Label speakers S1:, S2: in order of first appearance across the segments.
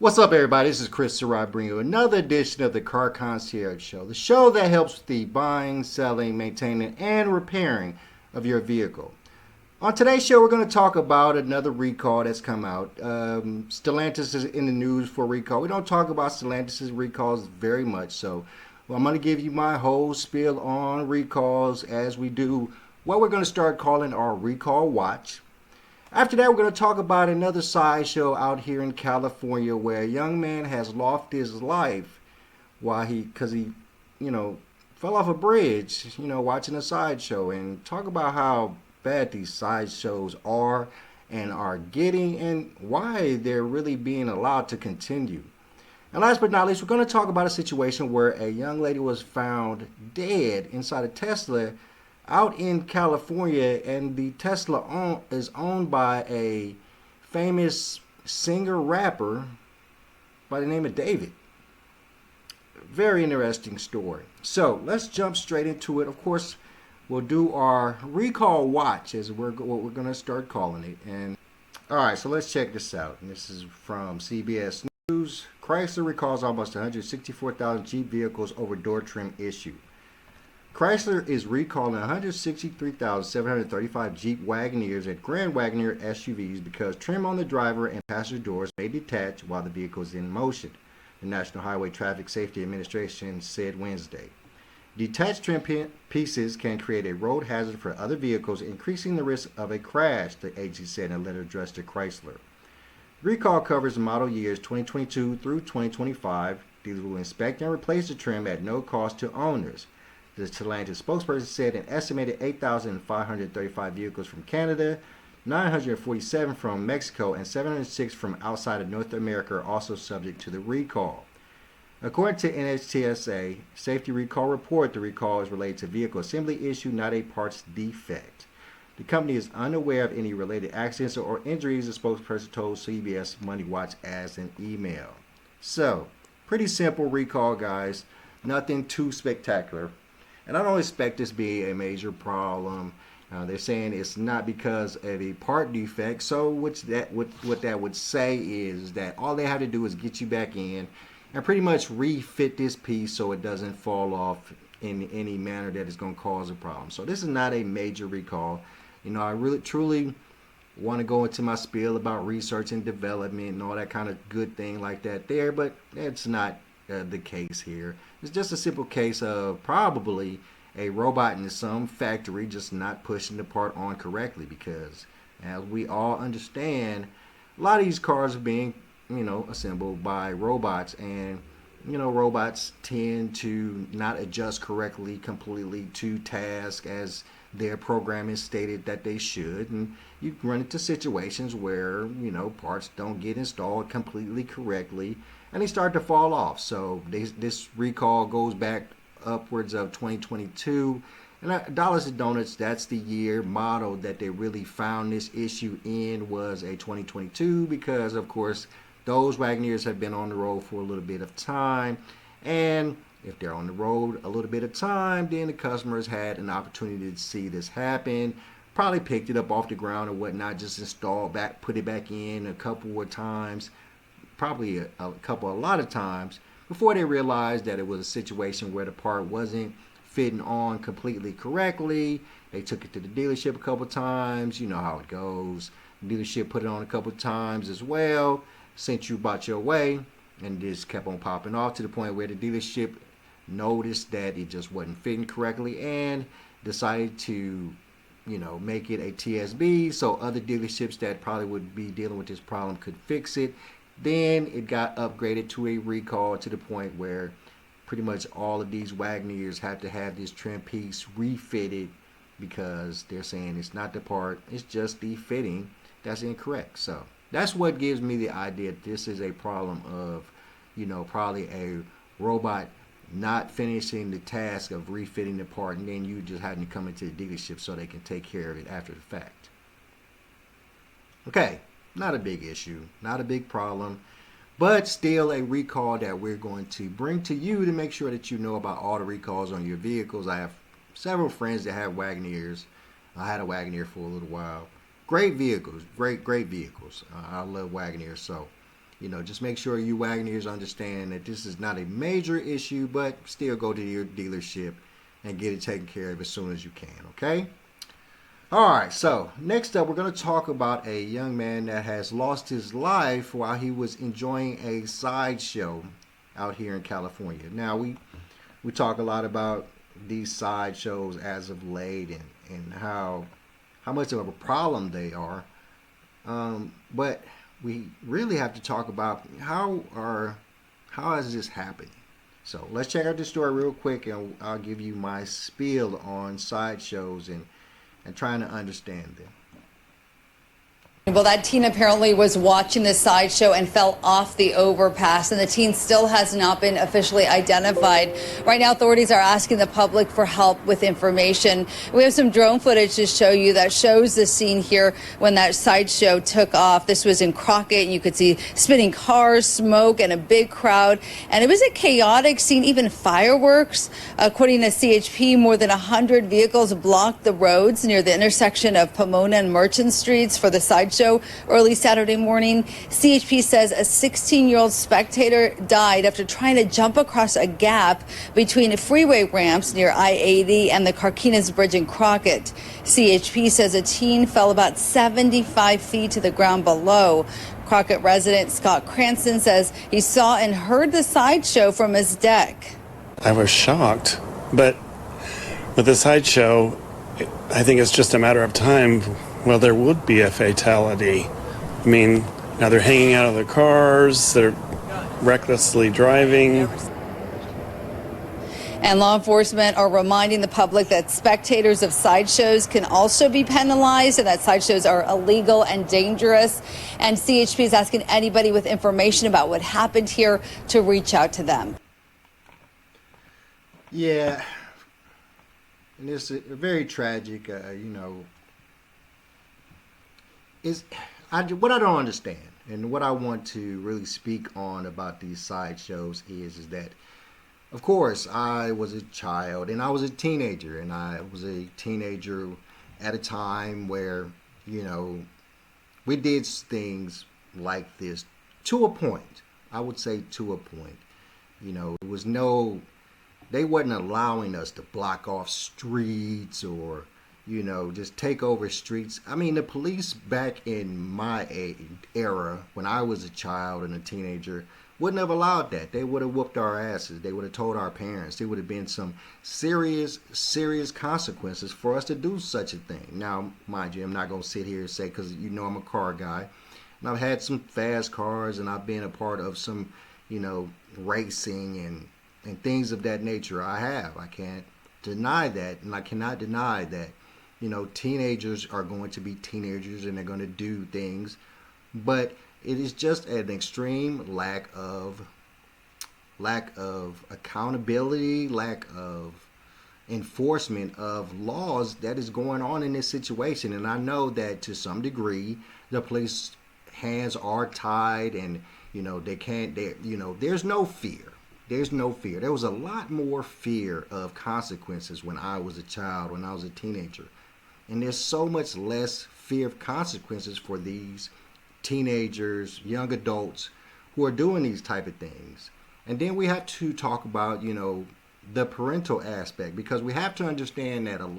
S1: What's up, everybody? This is Chris Sarai bringing you another edition of the Car Concierge Show, the show that helps with the buying, selling, maintaining, and repairing of your vehicle. On today's show, we're going to talk about another recall that's come out. Stellantis is in the news for recall. We don't talk about Stellantis' recalls very much, so I'm going to give you my whole spiel on recalls as we do what we're going to start calling our recall watch. After that, we're going to talk about another sideshow out here in California where a young man has lost his life because he, fell off a bridge, watching a sideshow, and talk about how bad these sideshows are and are getting and why they're really being allowed to continue. And last but not least, we're going to talk about a situation where a young lady was found dead inside a Tesla out in California, and the Tesla is owned by a famous singer rapper by the name of David. Very interesting story. So let's jump straight into it. Of course, we'll do our recall watch as what we're going to start calling it. And all right, so let's check this out. And this is from CBS News. Chrysler recalls almost 164,000 Jeep vehicles over door trim issue. Chrysler is recalling 163,735 Jeep Wagoneers and Grand Wagoneer SUVs because trim on the driver and passenger doors may detach while the vehicle is in motion, the National Highway Traffic Safety Administration said Wednesday. Detached trim pieces can create a road hazard for other vehicles, increasing the risk of a crash, the agency said in a letter addressed to Chrysler. The recall covers the model years 2022 through 2025. Dealers will inspect and replace the trim at no cost to owners. The Stellantis spokesperson said an estimated 8,535 vehicles from Canada, 947 from Mexico, and 706 from outside of North America are also subject to the recall. According to NHTSA Safety Recall Report, the recall is related to vehicle assembly issue, not a parts defect. The company is unaware of any related accidents or injuries, the spokesperson told CBS Money Watch as an email. So, pretty simple recall, guys. Nothing too spectacular. And I don't expect this to be a major problem. They're saying it's not because of a part defect. So what that would say is that all they have to do is get you back in and pretty much refit this piece so it doesn't fall off in any manner that is going to cause a problem. So this is not a major recall. I really truly want to go into my spiel about research and development and all that kind of good thing like that there, but that's not the case here. It's just a simple case of probably a robot in some factory just not pushing the part on correctly, because as we all understand, a lot of these cars are being assembled by robots, and robots tend to not adjust correctly completely to task as their program is stated that they should, and you run into situations where parts don't get installed completely correctly and they start to fall off. So this recall goes back upwards of 2022, and dollars to donuts, that's the year model that they really found this issue in, was a 2022, because of course those Wagoneers have been on the road for a little bit of time, and if they're on the road a little bit of time, then the customers had an opportunity to see this happen, probably picked it up off the ground or whatnot, just installed back, put it back in a couple of times, probably a lot of times, before they realized that it was a situation where the part wasn't fitting on completely correctly. They took it to the dealership a couple of times. You know how it goes. The dealership put it on a couple of times as well, sent you about your way, and just kept on popping off to the point where the dealership noticed that it just wasn't fitting correctly and decided to make it a TSB so other dealerships that probably would be dealing with this problem could fix it. Then it got upgraded to a recall to the point where pretty much all of these Wagoneers have to have this trim piece refitted, because they're saying it's not the part, it's just the fitting that's incorrect. So that's what gives me the idea that this is a problem of, probably a robot not finishing the task of refitting the part, and then you just having to come into the dealership so they can take care of it after the fact. Okay, not a big issue, not a big problem, but still a recall that we're going to bring to you to make sure that you know about all the recalls on your vehicles. I have several friends that have Wagoneers. I had a Wagoneer for a little while. Great vehicles, great vehicles. I love Wagoneers. So just make sure you Wagoneers understand that this is not a major issue, but still go to your dealership and get it taken care of as soon as you can, okay? All right, so next up, we're going to talk about a young man that has lost his life while he was enjoying a sideshow out here in California. Now, we talk a lot about these sideshows as of late and how much of a problem they are. But we really have to talk about how is this happening. So let's check out this story real quick, and I'll give you my spiel on sideshows and trying to understand them.
S2: Well, that teen apparently was watching the sideshow and fell off the overpass, and the teen still has not been officially identified. Right now, authorities are asking the public for help with information. We have some drone footage to show you that shows the scene here when that sideshow took off. This was in Crockett, and you could see spinning cars, smoke, and a big crowd. And it was a chaotic scene, even fireworks. According to CHP, more than 100 vehicles blocked the roads near the intersection of Pomona and Merchant Streets for the sideshow early Saturday morning. CHP says a 16-year-old spectator died after trying to jump across a gap between freeway ramps near I-80 and the Carquinez Bridge in Crockett. CHP says a teen fell about 75 feet to the ground below. Crockett resident Scott Cranston says he saw and heard the sideshow from his deck.
S3: I was shocked, but with the sideshow, I think it's just a matter of time. Well, there would be a fatality. I mean, now they're hanging out of their cars, they're recklessly driving.
S2: And law enforcement are reminding the public that spectators of sideshows can also be penalized and that sideshows are illegal and dangerous. And CHP is asking anybody with information about what happened here to reach out to them.
S1: Yeah, and it's very tragic, what I don't understand and what I want to really speak on about these sideshows is that, of course, I was a child and I was a teenager, and I was a teenager at a time where, we did things like this to a point. I would say to a point. It was they wasn't allowing us to block off streets or just take over streets. I mean, the police back in my era, when I was a child and a teenager, wouldn't have allowed that. They would have whooped our asses. They would have told our parents. There would have been some serious consequences for us to do such a thing. Now, mind you, I'm not going to sit here and say, because I'm a car guy, and I've had some fast cars, and I've been a part of some, racing and things of that nature. I can't deny that, and I cannot deny that teenagers are going to be teenagers and they're going to do things, but it is just an extreme lack of accountability, lack of enforcement of laws that is going on in this situation. And I know that to some degree the police hands are tied, and there's no fear. There's no fear. There was a lot more fear of consequences when I was a child, when I was a teenager. And there's so much less fear of consequences for these teenagers, young adults who are doing these type of things. And then we have to talk about, the parental aspect, because we have to understand that a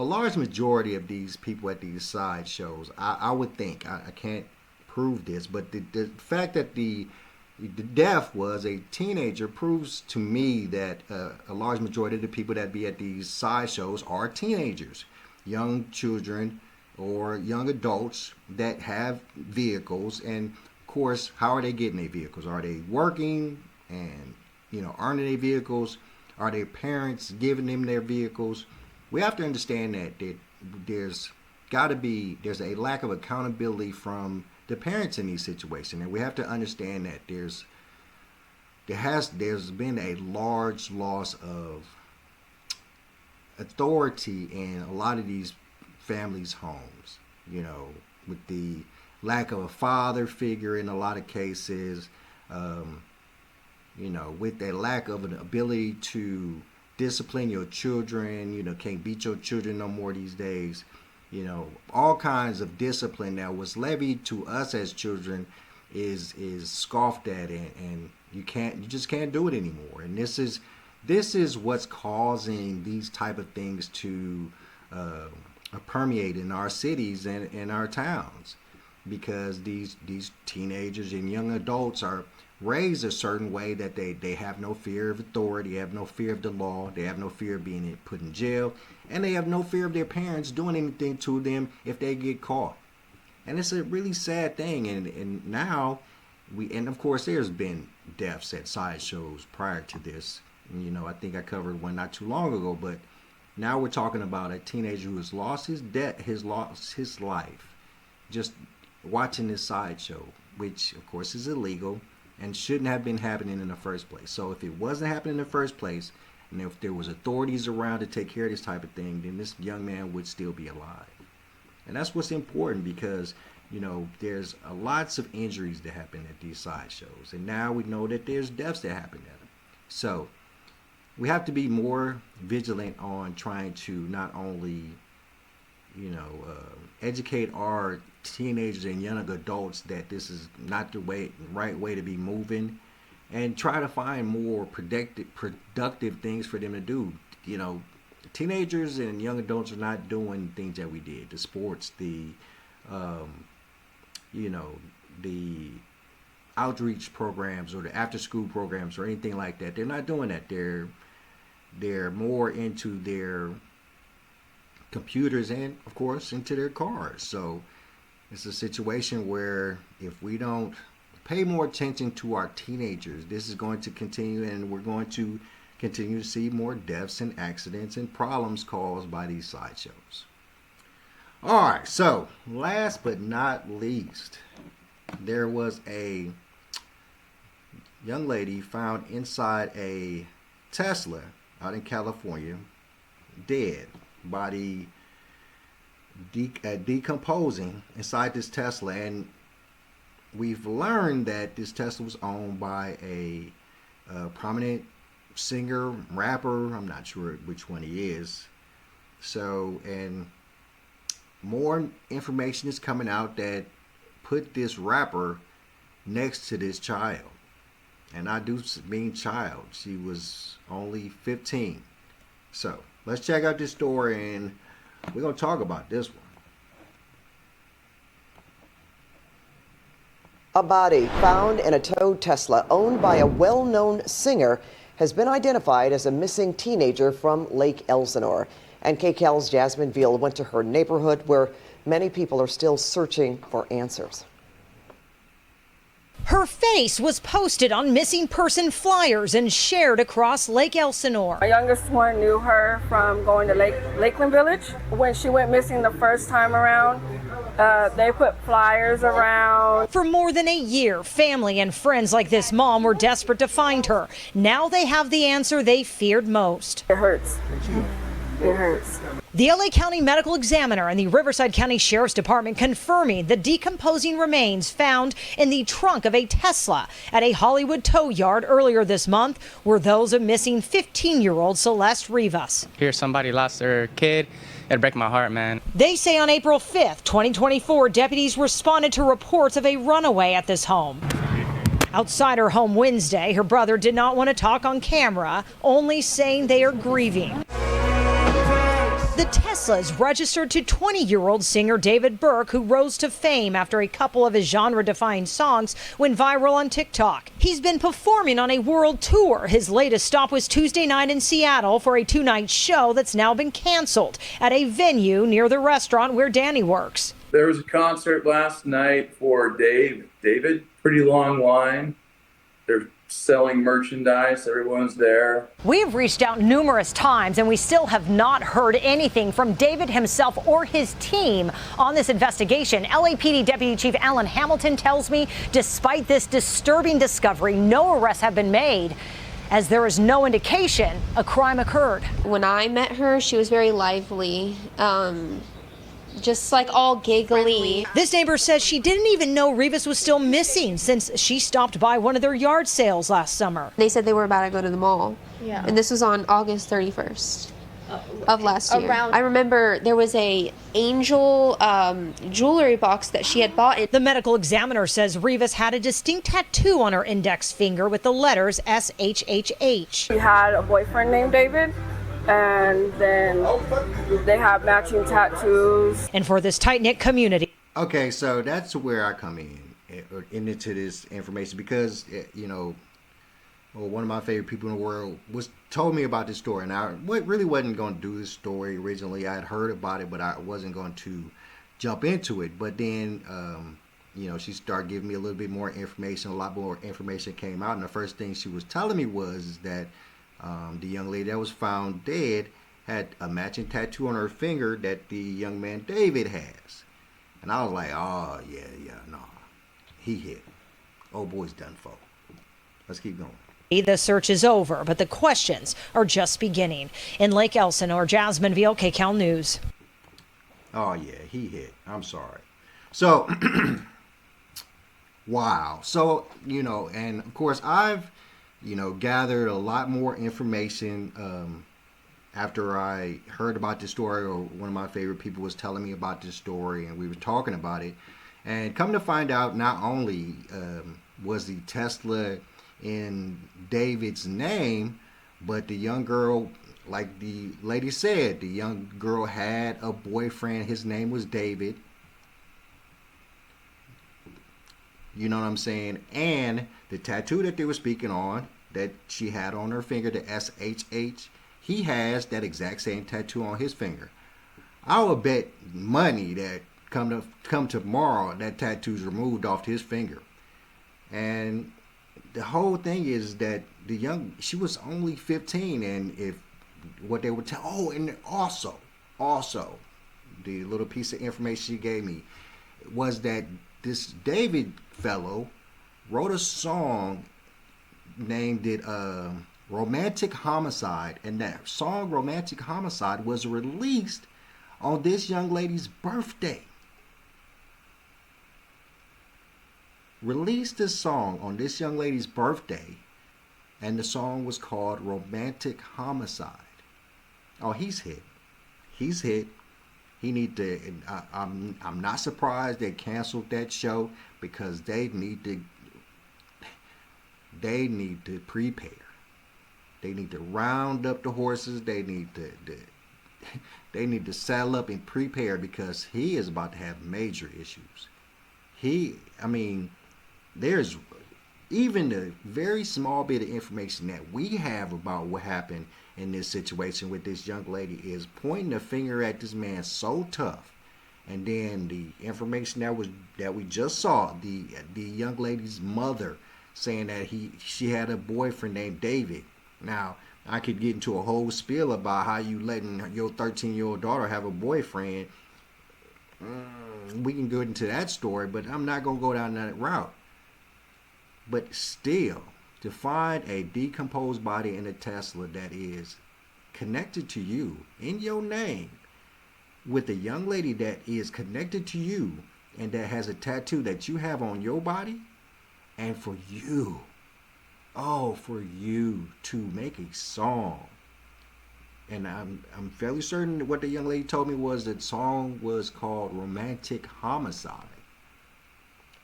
S1: large majority of these people at these sideshows, I would think, I can't prove this, but the fact that the death was a teenager proves to me that a large majority of the people that be at these sideshows are teenagers, young children or young adults that have vehicles. And of course, how are they getting their vehicles? Are they working and earning their vehicles? Are their parents giving them their vehicles? We have to understand that there's a lack of accountability from the parents in these situations, and we have to understand that there's been a large loss of authority in a lot of these families' homes, with the lack of a father figure in a lot of cases, with the lack of an ability to discipline your children, can't beat your children no more these days. All kinds of discipline that was levied to us as children is scoffed at, and you just can't do it anymore. And this is what's causing these type of things to permeate in our cities and in our towns, because these teenagers and young adults are raised a certain way that they have no fear of authority, they have no fear of the law, they have no fear of being put in jail, and they have no fear of their parents doing anything to them if they get caught. And it's a really sad thing. And now and of course there's been deaths at sideshows prior to this. You know, I think I covered one not too long ago, but now we're talking about a teenager who has lost his life just watching this sideshow, which of course is illegal and shouldn't have been happening in the first place. So if it wasn't happening in the first place, and if there was authorities around to take care of this type of thing, then this young man would still be alive. And that's what's important, because you know there's lots of injuries that happen at these sideshows, and now we know that there's deaths that happen at them. So we have to be more vigilant on trying to not only, you know, educate our teenagers and young adults that this is not the right way to be moving, and try to find more productive things for them to do. You know, teenagers and young adults are not doing things that we did, the sports, the you know, the outreach programs or the after school programs or anything like that. They're not doing that. They're more into their computers and of course into their cars. So it's a situation where if we don't pay more attention to our teenagers, this is going to continue, and we're going to continue to see more deaths and accidents and problems caused by these sideshows. All right, so last but not least, there was a young lady found inside a Tesla out in California, dead, body decomposing inside this Tesla. And we've learned that this Tesla was owned by a prominent singer, rapper. I'm not sure which one he is. So, and more information is coming out that put this rapper next to this child. And I do mean child. She was only 15. So let's check out this story, and we're going to talk about this one.
S4: A body found in a towed Tesla owned by a well-known singer has been identified as a missing teenager from Lake Elsinore. And KCAL's Jasmine Veal went to her neighborhood where many people are still searching for answers.
S5: Her face was posted on missing person flyers and shared across Lake Elsinore.
S6: My youngest one knew her from going to Lakeland Village. When she went missing the first time around, they put flyers around.
S5: For more than a year, family and friends like this mom were desperate to find her. Now they have the answer they feared most.
S6: It hurts. It hurts.
S5: The LA County Medical Examiner and the Riverside County Sheriff's Department confirming the decomposing remains found in the trunk of a Tesla at a Hollywood tow yard earlier this month were those of missing 15-year-old Celeste Rivas.
S7: Hear somebody lost their kid, it'd break my heart, man.
S5: They say on April 5th, 2024, deputies responded to reports of a runaway at this home. Outside her home Wednesday, her brother did not want to talk on camera, only saying they are grieving. The Tesla is registered to 20-year-old singer David Burke, who rose to fame after a couple of his genre-defying songs went viral on TikTok. He's been performing on a world tour. His latest stop was Tuesday night in Seattle for a two-night show that's now been canceled at a venue near the restaurant where Danny works.
S8: There was a concert last night for David, pretty long line. They're selling merchandise, everyone's there.
S5: We have reached out numerous times and we still have not heard anything from David himself or his team on this investigation. LAPD Deputy Chief Alan Hamilton tells me despite this disturbing discovery, no arrests have been made, as there is no indication a crime occurred.
S9: When I met her, she was very lively. Just like all giggly.
S5: This neighbor says she didn't even know Rivas was still missing since she stopped by one of their yard sales last summer.
S9: They said they were about to go to the mall. Yeah. And this was on August 31st. of last year. I remember there was a angel jewelry box that she had bought.
S5: The medical examiner says Rivas had a distinct tattoo on her index finger with the letters SHHH.
S6: She had a boyfriend named David, and then they have matching tattoos.
S5: And for this tight-knit community.
S1: Okay, so that's where I come into this information because, one of my favorite people in the world told me about this story, and I really wasn't going to do this story originally. I had heard about it, but I wasn't going to jump into it. But then, she started giving me a little bit more information. A lot more information came out, and the first thing she was telling me was that the young lady that was found dead had a matching tattoo on her finger that the young man David has. And I was like, oh, yeah, no. He hit. Old boy's done for. Let's keep going.
S5: The search is over, but the questions are just beginning. In Lake Elsinore, Jasmine Veal, KCAL News.
S1: Oh, yeah, he hit. I'm sorry. So, wow. So, and of course, I've, gathered a lot more information after I heard about this story, or one of my favorite people was telling me about this story, and we were talking about it. And come to find out, not only was the Tesla in David's name, but the young girl, like the lady said, the young girl had a boyfriend. His name was David. You know what I'm saying? And the tattoo that they were speaking on, that she had on her finger, the SHH, he has that exact same tattoo on his finger. I would bet money that come tomorrow, that tattoo's removed off his finger. And the whole thing is that she was only 15, and if what they would tell, and also, the little piece of information she gave me was that this David fellow wrote a song, named it Romantic Homicide, and that song Romantic Homicide was released on this young lady's birthday. Released this song on this young lady's birthday, and the song was called Romantic Homicide. Oh, he's hit. He need to. I'm not surprised they canceled that show, because they need to prepare. They need to round up the horses. They need to saddle up and prepare, because he is about to have major issues. There's even a very small bit of information that we have about what happened in this situation with this young lady is pointing the finger at this man so tough. And then the information that we just saw, the young lady's mother saying that she had a boyfriend named David. Now, I could get into a whole spiel about how you letting your 13-year-old daughter have a boyfriend. We can go into that story, but I'm not going to go down that route. But still, to find a decomposed body in a Tesla that is connected to you in your name, with a young lady that is connected to you and that has a tattoo that you have on your body, and for you to make a song. And I'm fairly certain that what the young lady told me was that song was called Romantic Homicide.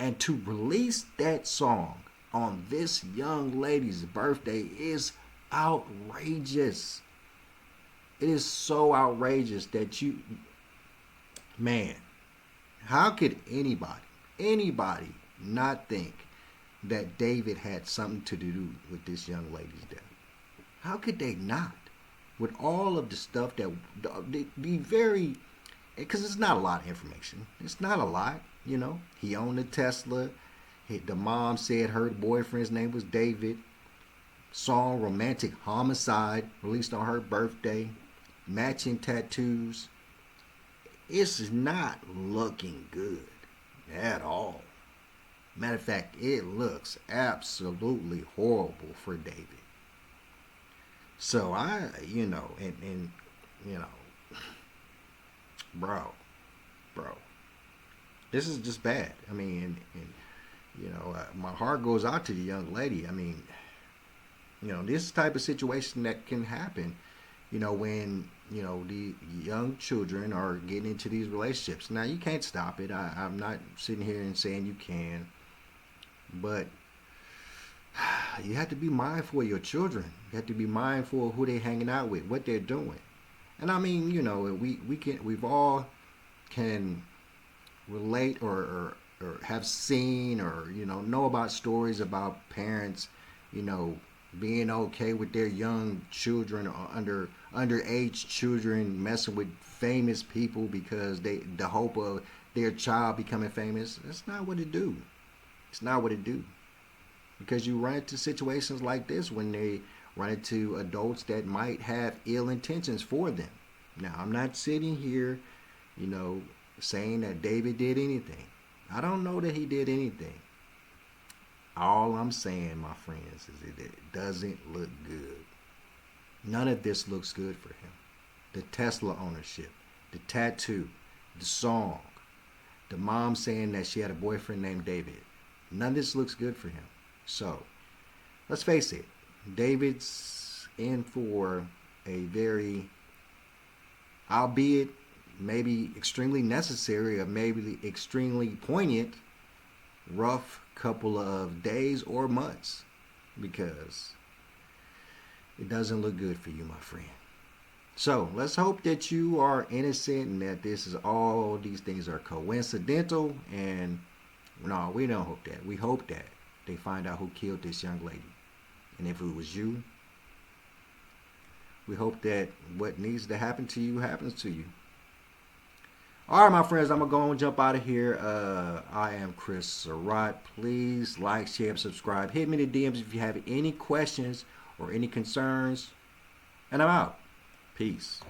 S1: And to release that song on this young lady's birthday is outrageous. It is so outrageous that how could anybody not think that David had something to do with this young lady's death? How could they not? With all of the stuff that because it's not a lot of information. It's not a lot, He owned a Tesla. The mom said her boyfriend's name was David. Song Romantic Homicide, released on her birthday. Matching tattoos. It's not looking good at all. Matter of fact, it looks absolutely horrible for David. So bro, this is just bad. My heart goes out to the young lady. This type of situation that can happen, when the young children are getting into these relationships. Now, you can't stop it. I'm not sitting here and saying you can, but you have to be mindful of your children. You have to be mindful of who they're hanging out with, what they're doing. And I mean, we've all can relate or have seen or know about stories about parents, being okay with their young children or underage children messing with famous people because the hope of their child becoming famous. That's not what it do. It's not what it do. Because you run into situations like this when they run into adults that might have ill intentions for them. Now, I'm not sitting here, saying that David did anything. I don't know that he did anything. All I'm saying, my friends, is that it doesn't look good. None of this looks good for him. The Tesla ownership, the tattoo, the song, the mom saying that she had a boyfriend named David. None of this looks good for him. So, let's face it, David's in for a very, albeit maybe extremely necessary or maybe extremely poignant, rough couple of days or months, because it doesn't look good for you, my friend. So let's hope that you are innocent and that these things are coincidental. And no, we don't hope that. We hope that they find out who killed this young lady. And if it was you, we hope that what needs to happen to you happens to you. All right, my friends, I'm going to go and jump out of here. I am Chris Surratt. Please like, share, and subscribe. Hit me in the DMs if you have any questions or any concerns. And I'm out. Peace.